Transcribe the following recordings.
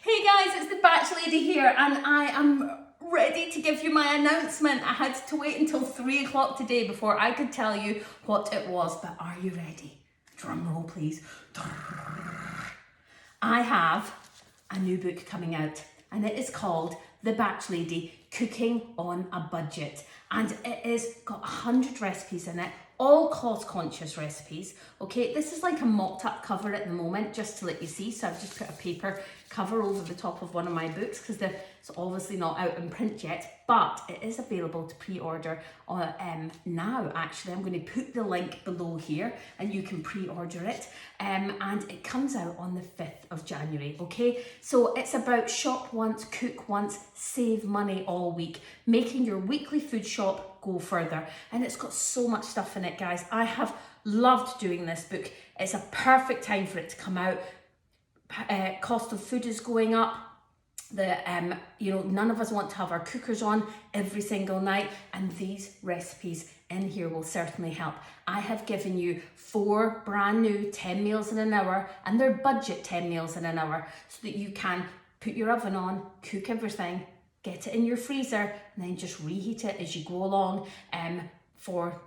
Hey guys, it's the Batch Lady here and I am ready to give you my announcement. I had to wait until 3 o'clock today before I could tell you what it was, but are you ready? Drum roll please. I have a new book coming out and it is called The Batch Lady Cooking on a Budget, and it is got 100 recipes in it, all cost conscious recipes. Okay, this is like a mocked up cover at the moment just to let you see, so I've just put a paper cover over the top of one of my books because it's obviously not out in print yet, but it is available to pre-order now. Actually, I'm going to put the link below here and you can pre-order it, and it comes out on the 5th of January. Okay, so it's about shop once, cook once, save money all week, making your weekly food shop go further. And it's got so much stuff in it, guys. I have loved doing this book. It's a perfect time for it to come out. Cost of food is going up. None of us want to have our cookers on every single night, and these recipes in here will certainly help. I have given you 4 brand new 10 meals in an hour, and they're budget 10 meals in an hour, so that you can put your oven on, cook everything, get it in your freezer, and then just reheat it as you go along for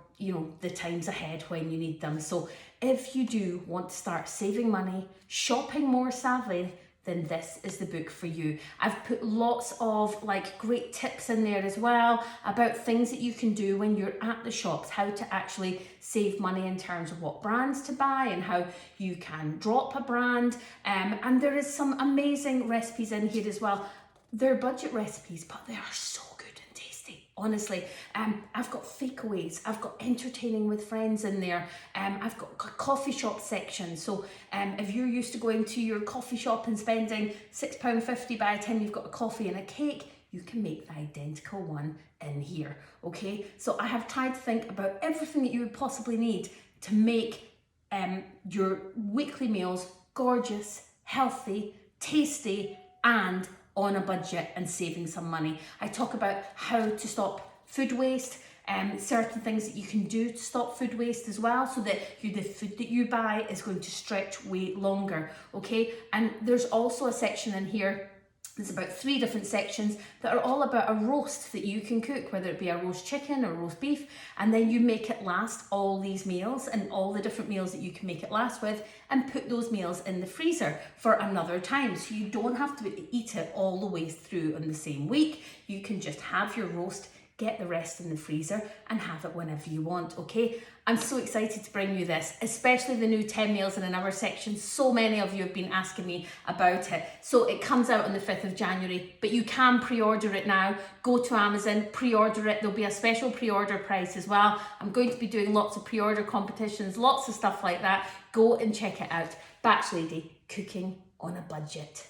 the times ahead when you need them. So if you do want to start saving money, shopping more savvy, then this is the book for you. I've put lots of great tips in there as well about things that you can do when you're at the shops, how to actually save money in terms of what brands to buy and how you can drop a brand. And there is some amazing recipes in here as well. They're budget recipes, but they are so good and tasty. Honestly, I've got fakeaways, I've got entertaining with friends in there, I've got a coffee shop section. So if you're used to going to your coffee shop and spending £6.50 by the time you've got a coffee and a cake, you can make the identical one in here. Okay, so I have tried to think about everything that you would possibly need to make your weekly meals gorgeous, healthy, tasty, and on a budget and saving some money. I talk about how to stop food waste, certain things that you can do to stop food waste as well, so that the food that you buy is going to stretch way longer. Okay, and there's also a section in here. There's about 3 different sections that are all about a roast that you can cook, whether it be a roast chicken or roast beef, and then you make it last all these meals and all the different meals that you can make it last with, and put those meals in the freezer for another time. So you don't have to eat it all the way through in the same week. You can just have your roast, get the rest in the freezer, and have it whenever you want. Okay, I'm so excited to bring you this, especially the new 10 meals in an hour section. So many of you have been asking me about it. So it comes out on the 5th of January, but you can pre-order it now. Go to Amazon, pre-order it. There'll be a special pre-order price as well. I'm going to be doing lots of pre-order competitions, lots of stuff like that. Go and check it out. Batch Lady Cooking on a Budget.